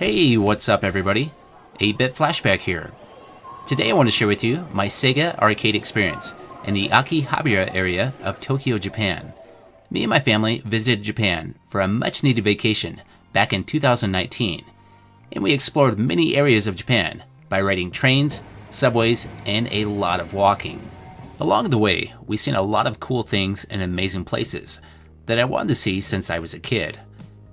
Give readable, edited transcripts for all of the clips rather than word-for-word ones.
Hey, what's up everybody? 8-Bit Flashback here. Today I want to share with you my Sega Arcade experience in the Akihabara area of Tokyo, Japan. Me and my family visited Japan for a much needed vacation back in 2019, and we explored many areas of Japan by riding trains, subways, and a lot of walking. Along the way, we've seen a lot of cool things and amazing places that I wanted to see since I was a kid,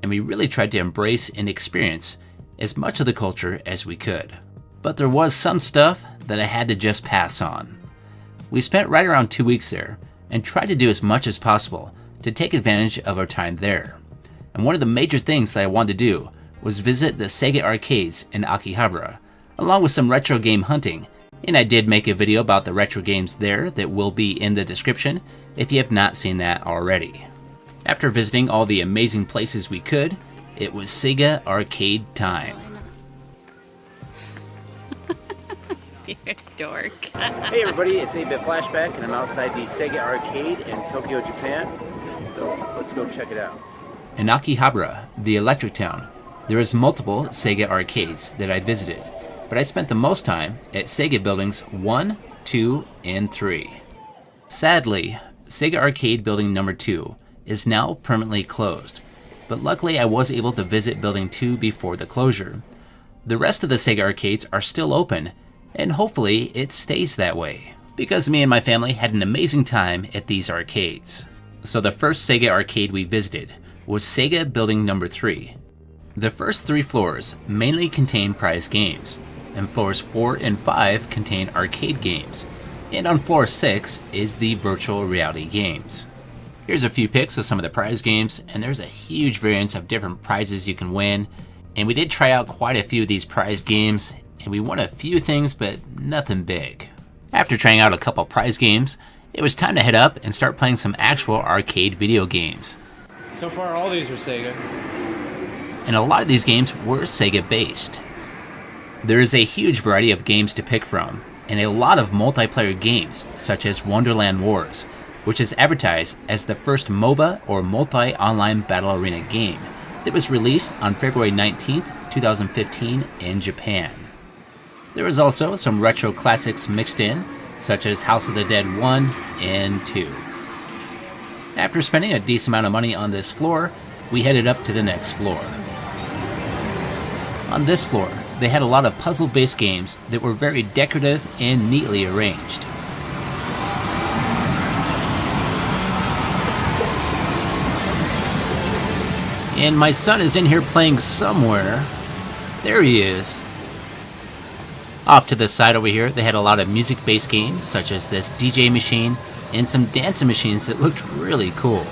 and we really tried to embrace and experience as much of the culture as we could. But there was some stuff that I had to just pass on. We spent right around 2 weeks there and tried to do as much as possible to take advantage of our time there. And one of the major things that I wanted to do was visit the Sega Arcades in Akihabara, along with some retro game hunting, and I did make a video about the retro games there that will be in the description if you have not seen that already. After visiting all the amazing places we could, it was Sega Arcade time. You're a dork. Hey everybody, it's 8-Bit Flashback and I'm outside the Sega Arcade in Tokyo, Japan. So let's go check it out. In Akihabara, the electric town, there is multiple Sega Arcades that I visited, but I spent the most time at Sega Buildings 1, 2, and 3. Sadly, Sega Arcade Building number 2 is now permanently closed, but luckily I was able to visit Building 2 before the closure. The rest of the Sega Arcades are still open, and hopefully it stays that way, because me and my family had an amazing time at these arcades. So the first Sega Arcade we visited was Sega Building number 3. The first 3 floors mainly contain prize games, and floors 4 and 5 contain arcade games, and on floor 6 is the virtual reality games. Here's a few pics of some of the prize games, and there's a huge variance of different prizes you can win, and we did try out quite a few of these prize games, and we won a few things, but nothing big. After trying out a couple prize games, it was time to head up and start playing some actual arcade video games. So far all these are Sega. And a lot of these games were Sega based. There is a huge variety of games to pick from, and a lot of multiplayer games, such as Wonderland Wars, which is advertised as the first MOBA or multi-online battle arena game that was released on February 19th, 2015 in Japan. There was also some retro classics mixed in, such as House of the Dead 1 and 2. After spending a decent amount of money on this floor, we headed up to the next floor. On this floor, they had a lot of puzzle-based games that were very decorative and neatly arranged. And my son is in here playing somewhere. There he is. Off to the side over here, they had a lot of music-based games, such as this DJ machine, and some dancing machines that looked really cool.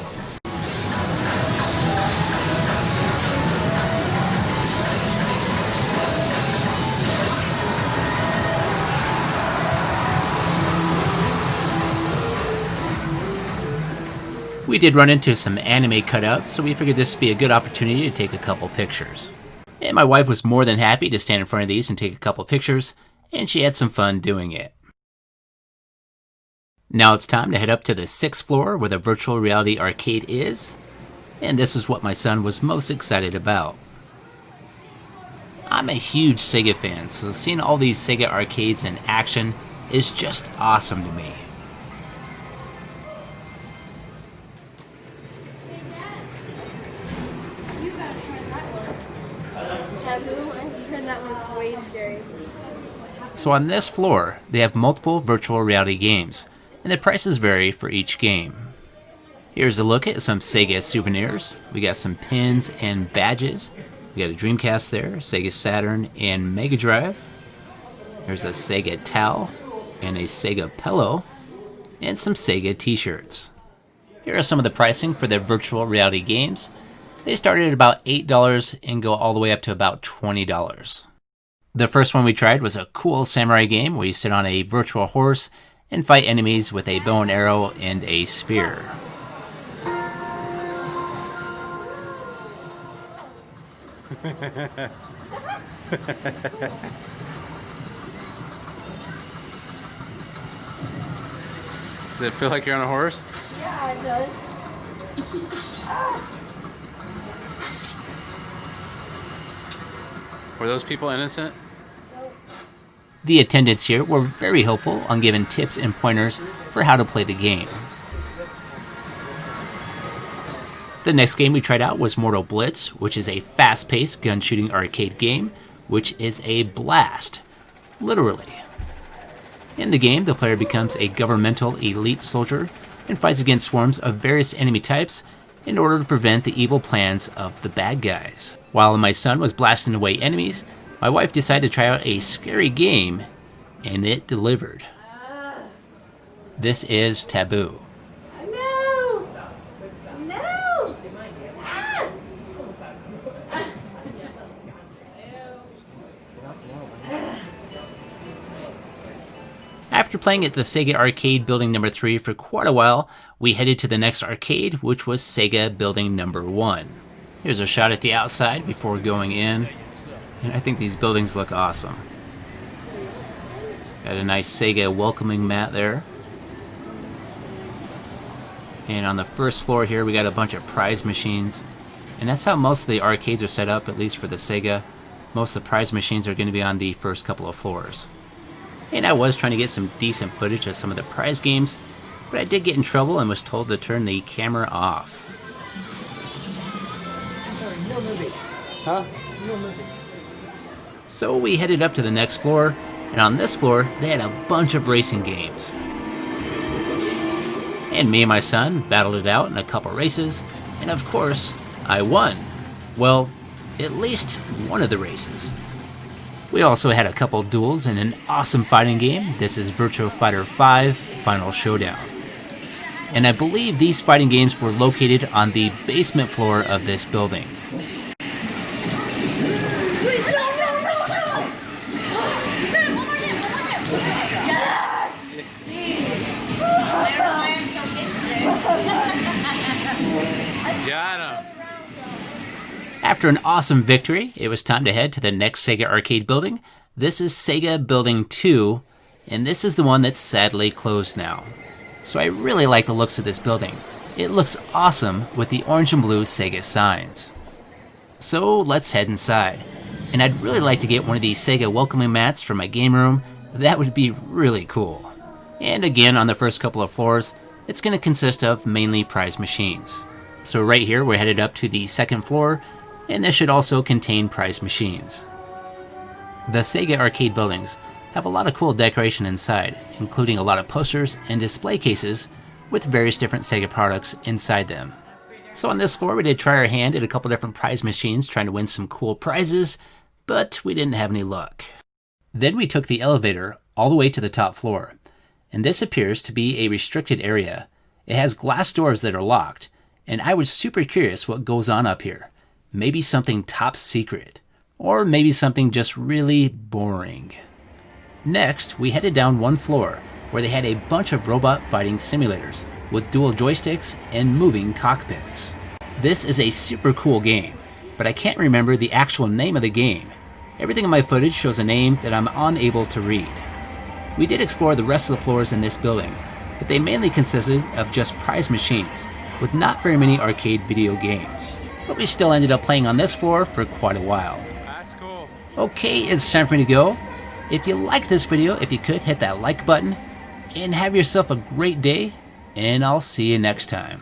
We did run into some anime cutouts, so we figured this would be a good opportunity to take a couple pictures. And my wife was more than happy to stand in front of these and take a couple pictures, and she had some fun doing it. Now it's time to head up to the 6th floor where the virtual reality arcade is, and this is what my son was most excited about. I'm a huge Sega fan, so seeing all these Sega arcades in action is just awesome to me. Taboo, I heard that one's way scary. So on this floor, they have multiple virtual reality games, and the prices vary for each game. Here's a look at some Sega souvenirs. We got some pins and badges. We got a Dreamcast there, Sega Saturn, and Mega Drive. There's a Sega towel, and a Sega pillow, and some Sega t-shirts. Here are some of the pricing for the virtual reality games. They started at about $8 and go all the way up to about $20. The first one we tried was a cool samurai game where you sit on a virtual horse and fight enemies with a bow and arrow and a spear. Does it feel like you're on a horse? Yeah, it does. Ah. Were those people innocent? The attendants here were very helpful on giving tips and pointers for how to play the game. The next game we tried out was Mortal Blitz, which is a fast-paced gun shooting arcade game, which is a blast, literally. In the game, the player becomes a governmental elite soldier and fights against swarms of various enemy types in order to prevent the evil plans of the bad guys. While my son was blasting away enemies, my wife decided to try out a scary game, and it delivered. This is Taboo. No! No! Ah! After playing at the Sega Arcade Building Number 3 for quite a while, we headed to the next arcade, which was Sega Building Number 1. Here's a shot at the outside before going in, and I think these buildings look awesome. Got a nice Sega welcoming mat there. And on the first floor here, we got a bunch of prize machines. And that's how most of the arcades are set up, at least for the Sega. Most of the prize machines are going to be on the first couple of floors. And I was trying to get some decent footage of some of the prize games, but I did get in trouble and was told to turn the camera off. Huh? So we headed up to the next floor, and on this floor, they had a bunch of racing games. And me and my son battled it out in a couple races, and of course, I won. Well, at least one of the races. We also had a couple duels in an awesome fighting game. This is Virtua Fighter 5 Final Showdown. And I believe these fighting games were located on the basement floor of this building. Please, no! Got him. After an awesome victory, it was time to head to the next Sega Arcade building. This is Sega Building 2, and this is the one that's sadly closed now. So I really like the looks of this building. It looks awesome with the orange and blue Sega signs. So let's head inside. And I'd really like to get one of these Sega welcoming mats for my game room. That would be really cool. And again, on the first couple of floors, it's going to consist of mainly prize machines. So right here, we're headed up to the second floor, and this should also contain prize machines. The Sega Arcade buildings have a lot of cool decoration inside, including a lot of posters and display cases with various different Sega products inside them. So on this floor, we did try our hand at a couple different prize machines trying to win some cool prizes, but we didn't have any luck. Then we took the elevator all the way to the top floor, and this appears to be a restricted area. It has glass doors that are locked, and I was super curious what goes on up here. Maybe something top secret, or maybe something just really boring. Next, we headed down one floor where they had a bunch of robot fighting simulators with dual joysticks and moving cockpits. This is a super cool game, but I can't remember the actual name of the game. Everything in my footage shows a name that I'm unable to read. We did explore the rest of the floors in this building, but they mainly consisted of just prize machines, with not very many arcade video games. But we still ended up playing on this floor for quite a while. That's cool. Okay, it's time for me to go. If you liked this video, if you could, hit that like button, and have yourself a great day, and I'll see you next time.